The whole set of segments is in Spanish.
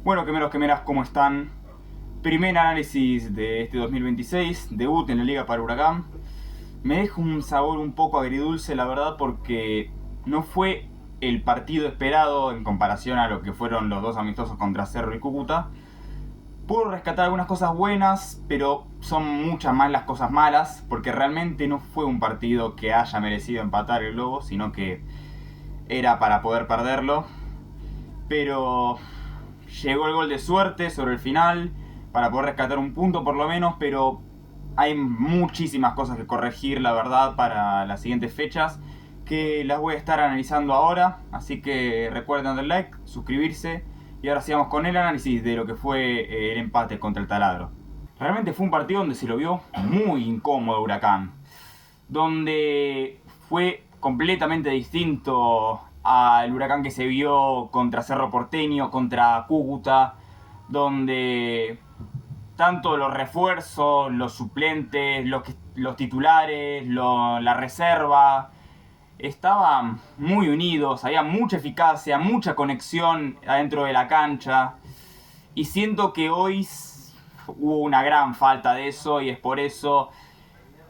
Bueno, quemeras, ¿cómo están? Primer análisis de este 2026, debut en la Liga para Huracán. Me deja un sabor un poco agridulce, la verdad, porque no fue el partido esperado en comparación a lo que fueron los dos amistosos contra Cerro y Cúcuta. Puedo rescatar algunas cosas buenas, pero son muchas más las cosas malas, porque realmente no fue un partido que haya merecido empatar el Lobo, sino que era para poder perderlo. Pero llegó el gol de suerte sobre el final para poder rescatar un punto por lo menos, pero hay muchísimas cosas que corregir, la verdad, para las siguientes fechas, que las voy a estar analizando ahora, así que recuerden darle like, suscribirse, y ahora sigamos con el análisis de lo que fue el empate contra el Taladro. Realmente fue un partido donde se lo vio muy incómodo Huracán, donde fue completamente distinto al Huracán que se vio contra Cerro Porteño, contra Cúcuta, donde tanto los refuerzos, los suplentes, los titulares, la reserva, estaban muy unidos, había mucha eficacia, mucha conexión adentro de la cancha. Y siento que hoy hubo una gran falta de eso y es por eso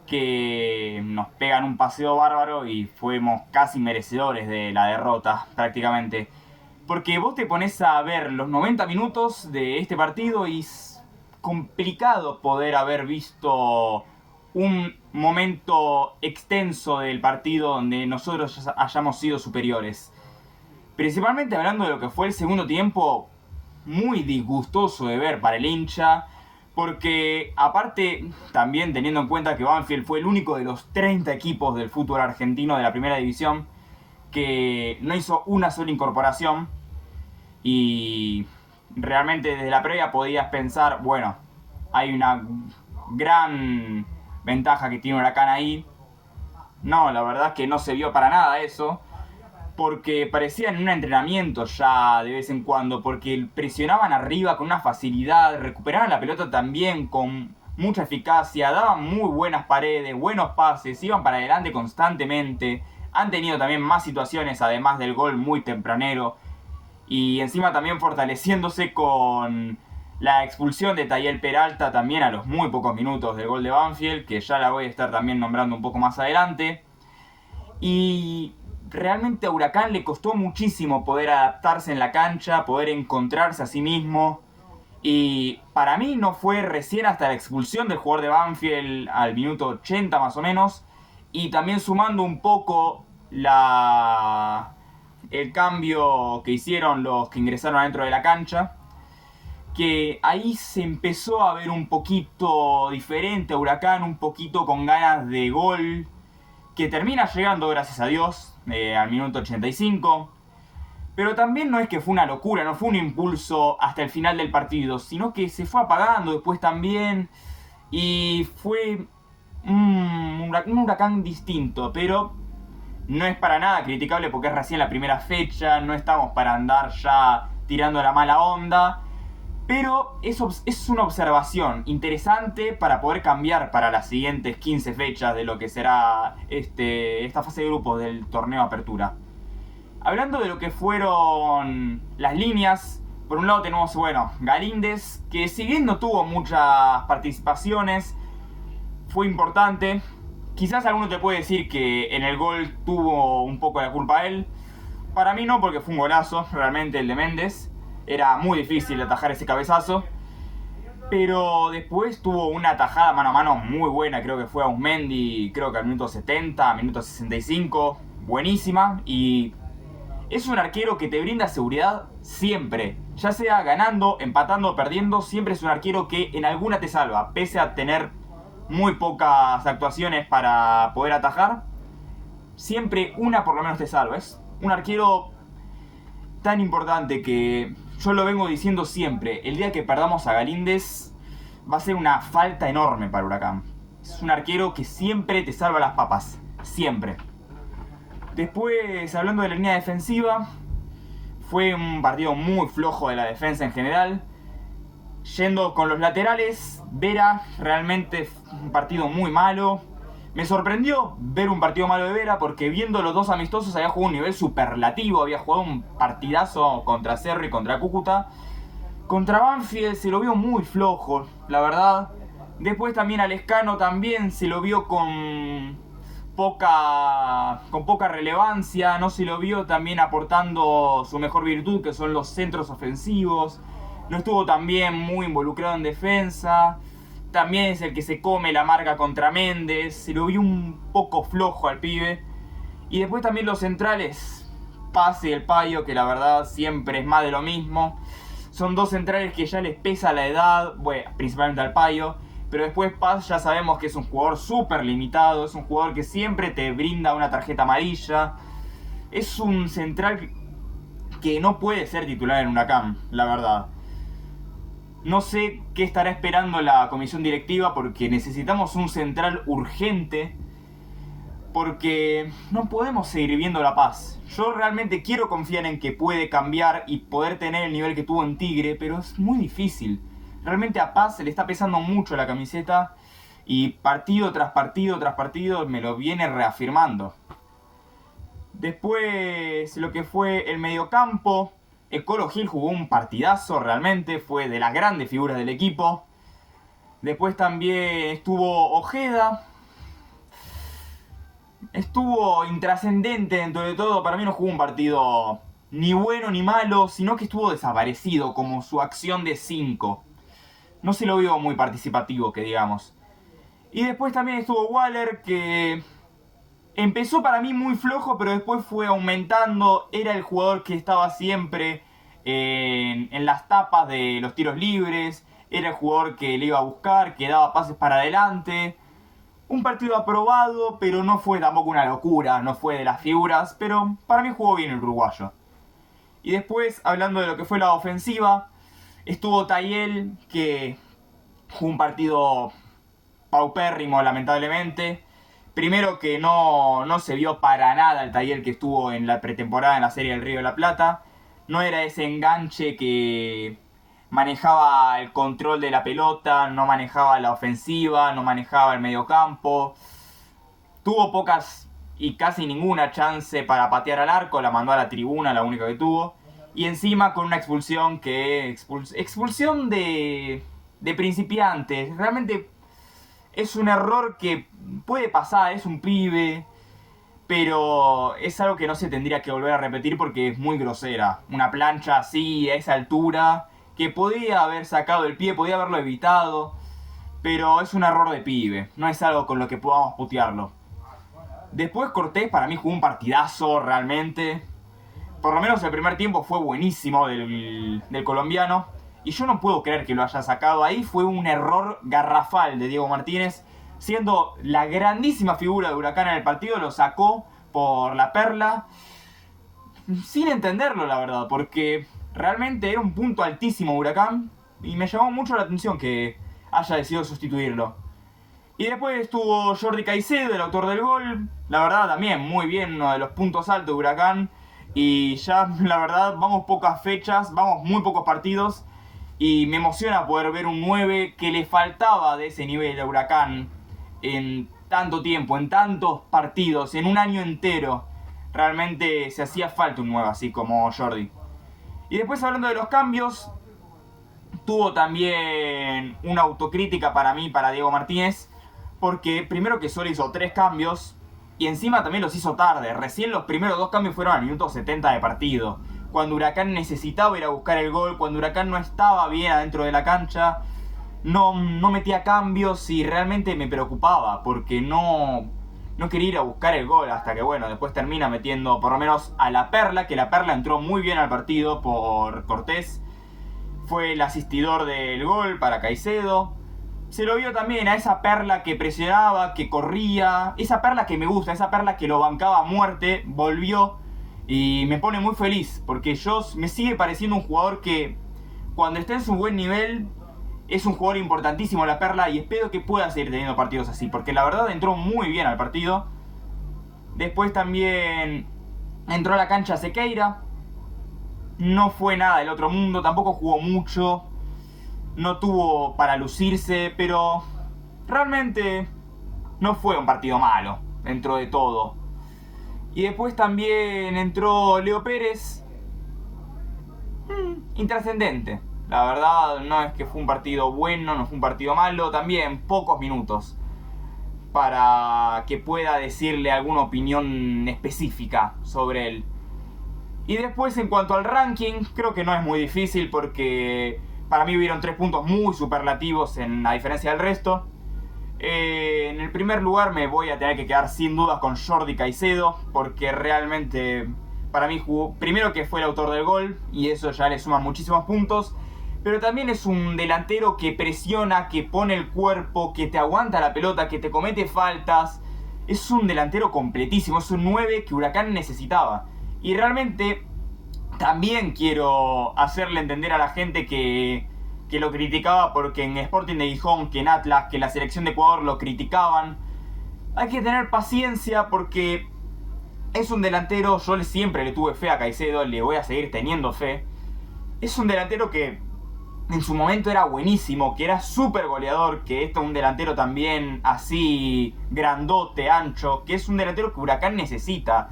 que nos pegan un paseo bárbaro y fuimos casi merecedores de la derrota prácticamente. Porque vos te pones a ver los 90 minutos de este partido y es complicado poder haber visto un momento extenso del partido donde nosotros hayamos sido superiores. Principalmente hablando de lo que fue el segundo tiempo, muy disgustoso de ver para el hincha, porque aparte también teniendo en cuenta que Banfield fue el único de los 30 equipos del fútbol argentino de la primera división que no hizo una sola incorporación, y realmente desde la previa podías pensar, bueno, hay una gran ventaja que tiene Huracán ahí. No, la verdad es que no se vio para nada eso, porque parecían un entrenamiento ya de vez en cuando, porque presionaban arriba con una facilidad, recuperaban la pelota también con mucha eficacia, daban muy buenas paredes, buenos pases, iban para adelante constantemente. Han tenido también más situaciones además del gol muy tempranero, y encima también fortaleciéndose con la expulsión de Tayel Peralta también a los muy pocos minutos del gol de Banfield, que ya la voy a estar también nombrando un poco más adelante. Y realmente a Huracán le costó muchísimo poder adaptarse en la cancha, poder encontrarse a sí mismo. Y para mí no fue recién hasta la expulsión del jugador de Banfield al minuto 80 más o menos. Y también sumando un poco el cambio que hicieron los que ingresaron adentro de la cancha, que ahí se empezó a ver un poquito diferente a Huracán, un poquito con ganas de gol, que termina llegando, gracias a Dios, al minuto 85. Pero también no es que fue una locura, no fue un impulso hasta el final del partido, sino que se fue apagando después también. Y fue un Huracán distinto, pero no es para nada criticable porque es recién la primera fecha, no estamos para andar ya tirando la mala onda. Pero es una observación interesante para poder cambiar para las siguientes 15 fechas de lo que será esta fase de grupos del torneo Apertura. Hablando de lo que fueron las líneas, por un lado tenemos, bueno, Galíndez, que si bien no tuvo muchas participaciones, fue importante. Quizás alguno te puede decir que en el gol tuvo un poco la culpa él. Para mí no, porque fue un golazo, realmente, el de Méndez. Era muy difícil atajar ese cabezazo. Pero después tuvo una tajada mano a mano muy buena, creo que fue a Usmendi, creo que al minuto 70, minuto 65. Buenísima. Y es un arquero que te brinda seguridad siempre. Ya sea ganando, empatando o perdiendo, siempre es un arquero que en alguna te salva. Pese a tener muy pocas actuaciones para poder atajar, siempre una por lo menos te salva. Es un arquero tan importante que yo lo vengo diciendo siempre. El día que perdamos a Galíndez va a ser una falta enorme para Huracán. Es un arquero que siempre te salva las papas. Siempre. Después, hablando de la línea defensiva, fue un partido muy flojo de la defensa en general. Yendo con los laterales, Vera realmente un partido muy malo. Me sorprendió ver un partido malo de Vera porque viendo los dos amistosos había jugado un nivel superlativo, había jugado un partidazo contra Cerro y contra Cúcuta, Contra Banfield se lo vio muy flojo, la verdad. Después también a Lescano también se lo vio con poca relevancia. No se lo vio también aportando su mejor virtud, que son los centros ofensivos. No estuvo también muy involucrado en defensa. También es el que se come la marca contra Méndez. Se lo vio un poco flojo al pibe. Y después también los centrales, Paz y el Payo, que la verdad siempre es más de lo mismo. Son dos centrales que ya les pesa la edad, bueno, principalmente al Payo. Pero después Paz ya sabemos que es un jugador súper limitado. Es un jugador que siempre te brinda una tarjeta amarilla. Es un central que no puede ser titular en Huracán, la verdad. No sé qué estará esperando la comisión directiva, porque necesitamos un central urgente. Porque no podemos seguir viendo la Paz. Yo realmente quiero confiar en que puede cambiar y poder tener el nivel que tuvo en Tigre, pero es muy difícil. Realmente a Paz se le está pesando mucho la camiseta y partido tras partido tras partido me lo viene reafirmando. Después lo que fue el mediocampo, el Colo Gil jugó un partidazo realmente, fue de las grandes figuras del equipo. Después también estuvo Ojeda. Estuvo intrascendente dentro de todo. Para mí no jugó un partido ni bueno ni malo, sino que estuvo desaparecido, como su acción de 5. No se lo vio muy participativo, que digamos. Y después también estuvo Waller, que empezó para mí muy flojo, pero después fue aumentando. Era el jugador que estaba siempre en las tapas de los tiros libres. Era el jugador que le iba a buscar, que daba pases para adelante. Un partido aprobado, pero no fue tampoco una locura, no fue de las figuras, pero para mí jugó bien el uruguayo. Y después, hablando de lo que fue la ofensiva, estuvo Tayel, que jugó un partido paupérrimo, lamentablemente. Primero que no se vio para nada el Tayel que estuvo en la pretemporada en la Serie del Río de la Plata. No era ese enganche que manejaba el control de la pelota, no manejaba la ofensiva, no manejaba el mediocampo. Tuvo pocas y casi ninguna chance para patear al arco, la mandó a la tribuna, la única que tuvo. Y encima con una expulsión expulsión de principiantes. Realmente es un error que puede pasar, es un pibe, pero es algo que no se tendría que volver a repetir porque es muy grosera. Una plancha así, a esa altura, que podía haber sacado el pie, podía haberlo evitado, pero es un error de pibe, no es algo con lo que podamos putearlo. Después Cortés para mí jugó un partidazo realmente. Por lo menos el primer tiempo fue buenísimo del colombiano. Y yo no puedo creer que lo haya sacado. Ahí fue un error garrafal de Diego Martínez. Siendo la grandísima figura de Huracán en el partido, lo sacó por la perla. Sin entenderlo, la verdad, porque realmente era un punto altísimo Huracán. Y me llamó mucho la atención que haya decidido sustituirlo. Y después estuvo Jordi Caicedo, el autor del gol. La verdad también muy bien, uno de los puntos altos de Huracán. Y ya, la verdad, vamos pocas fechas, vamos muy pocos partidos. Y me emociona poder ver un 9 que le faltaba de ese nivel de Huracán en tanto tiempo, en tantos partidos, en un año entero. Realmente se hacía falta un 9 así como Jordi. Y después hablando de los cambios, tuvo también una autocrítica para mí, para Diego Martínez. Porque primero que solo hizo 3 cambios y encima también los hizo tarde. Recién los primeros 2 cambios fueron al minuto 70 de partido. Cuando Huracán necesitaba ir a buscar el gol, cuando Huracán no estaba bien adentro de la cancha, no metía cambios y realmente me preocupaba porque no quería ir a buscar el gol hasta que bueno, después termina metiendo por lo menos a La Perla, que La Perla entró muy bien al partido por Cortés. Fue el asistidor del gol para Caicedo. Se lo vio también a esa Perla que presionaba, que corría. Esa Perla que me gusta, esa Perla que lo bancaba a muerte, volvió. Y me pone muy feliz, porque me sigue pareciendo un jugador que cuando está en su buen nivel es un jugador importantísimo La Perla. Y espero que pueda seguir teniendo partidos así, porque la verdad entró muy bien al partido. Después también entró a la cancha Sequeira. No fue nada del otro mundo, tampoco jugó mucho. No tuvo para lucirse, pero realmente no fue un partido malo dentro de todo. Y después también entró Leo Pérez. Intrascendente, La verdad no es que fue un partido bueno, no fue un partido malo, también pocos minutos para que pueda decirle alguna opinión específica sobre él. Y después, en cuanto al ranking, creo que no es muy difícil porque para mí hubieron 3 puntos muy superlativos a diferencia del resto. En el primer lugar me voy a tener que quedar sin dudas con Jordi Caicedo, porque realmente para mí jugó, primero que fue el autor del gol, y eso ya le suma muchísimos puntos, pero también es un delantero que presiona, que pone el cuerpo, que te aguanta la pelota, que te comete faltas. Es un delantero completísimo, es un 9 que Huracán necesitaba. Y realmente también quiero hacerle entender a la gente que lo criticaba porque en Sporting de Gijón, que en Atlas, que en la selección de Ecuador lo criticaban. Hay que tener paciencia porque es un delantero, yo siempre le tuve fe a Caicedo, le voy a seguir teniendo fe. Es un delantero que en su momento era buenísimo, que era súper goleador, que esto es un delantero también así grandote, ancho, que es un delantero que Huracán necesita.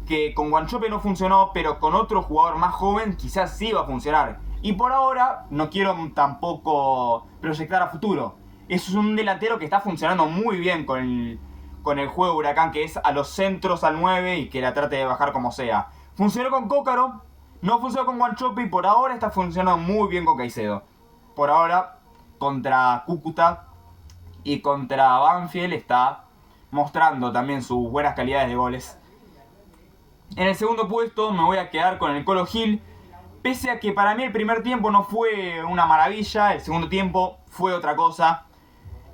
Que con Wanchope no funcionó, pero con otro jugador más joven quizás sí va a funcionar. Y por ahora no quiero tampoco proyectar a futuro. Es un delantero que está funcionando muy bien con el juego de Huracán, que es a los centros al 9 y que la trate de bajar como sea. Funcionó con Cócaro, no funcionó con Wanchope y por ahora está funcionando muy bien con Caicedo. Por ahora, contra Cúcuta y contra Banfield está mostrando también sus buenas calidades de goles. En el segundo puesto me voy a quedar con el Colo Gil. Pese a que para mí el primer tiempo no fue una maravilla, el segundo tiempo fue otra cosa.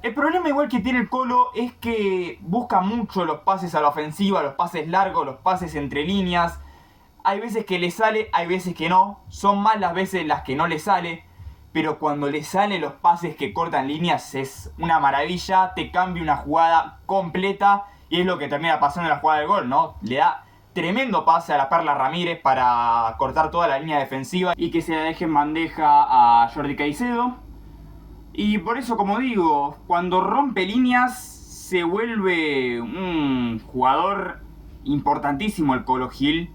El problema igual que tiene el Colo es que busca mucho los pases a la ofensiva, los pases largos, los pases entre líneas. Hay veces que le sale, hay veces que no. Son más las veces las que no le sale. Pero cuando le salen los pases que cortan líneas es una maravilla. Te cambia una jugada completa. Y es lo que termina pasando en la jugada del gol, ¿no? Le da tremendo pase a la Perla Ramírez para cortar toda la línea defensiva y que se la deje en bandeja a Jordi Caicedo. Y por eso, como digo, cuando rompe líneas se vuelve un jugador importantísimo el Colo Gil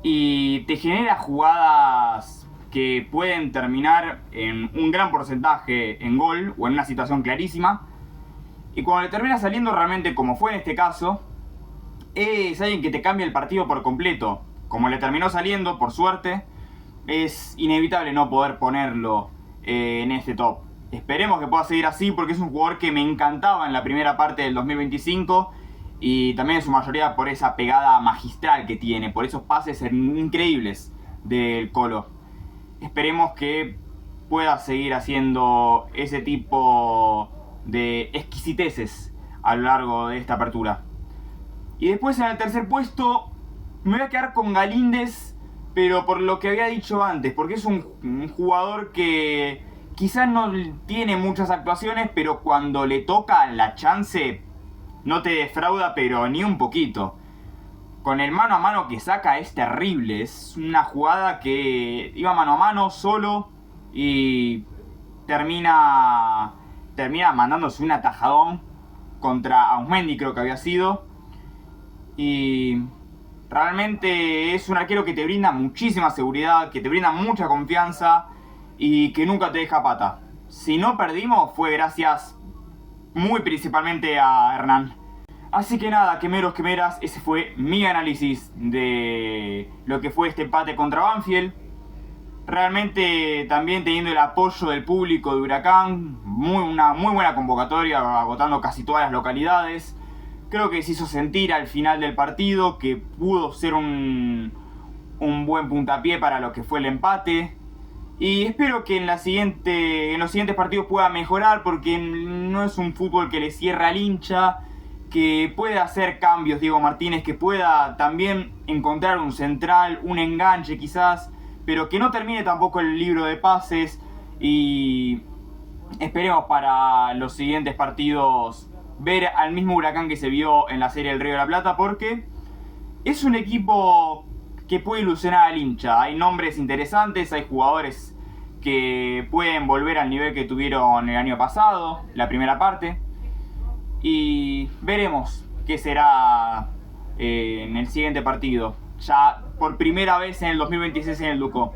y te genera jugadas que pueden terminar en un gran porcentaje en gol o en una situación clarísima. Y cuando le termina saliendo realmente, como fue en este caso, es alguien que te cambia el partido por completo. Como le terminó saliendo, por suerte, es inevitable no poder ponerlo en este top. Esperemos que pueda seguir así porque es un jugador que me encantaba en la primera parte del 2025 y también en su mayoría por esa pegada magistral que tiene, por esos pases increíbles del Colo. Esperemos que pueda seguir haciendo ese tipo de exquisiteces a lo largo de esta apertura. Y después en el tercer puesto me voy a quedar con Galíndez, pero por lo que había dicho antes, porque es un jugador que quizás no tiene muchas actuaciones, pero cuando le toca la chance no te defrauda, pero ni un poquito. Con el mano a mano que saca es terrible, es una jugada que iba mano a mano solo y termina mandándose un atajadón contra Ausmendi, creo que había sido. Y realmente es un arquero que te brinda muchísima seguridad, que te brinda mucha confianza y que nunca te deja pata. Si no perdimos fue gracias muy principalmente a Hernán. Así que nada, quemeros, quemeras, ese fue mi análisis de lo que fue este empate contra Banfield. Realmente también teniendo el apoyo del público de Huracán, una muy buena convocatoria, agotando casi todas las localidades. Creo que se hizo sentir al final del partido, que pudo ser un buen puntapié para lo que fue el empate. Y espero que en los siguientes partidos pueda mejorar, porque no es un fútbol que le cierra al hincha, que pueda hacer cambios Diego Martínez, que pueda también encontrar un central, un enganche quizás, pero que no termine tampoco el libro de pases. Y esperemos para los siguientes partidos ver al mismo Huracán que se vio en la Serie del Río de la Plata, porque es un equipo que puede ilusionar al hincha. Hay nombres interesantes, hay jugadores que pueden volver al nivel que tuvieron el año pasado, la primera parte. Y veremos qué será en el siguiente partido, ya por primera vez en el 2026 en el Ducó.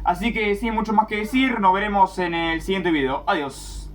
Así que sin mucho más que decir, nos veremos en el siguiente video. Adiós.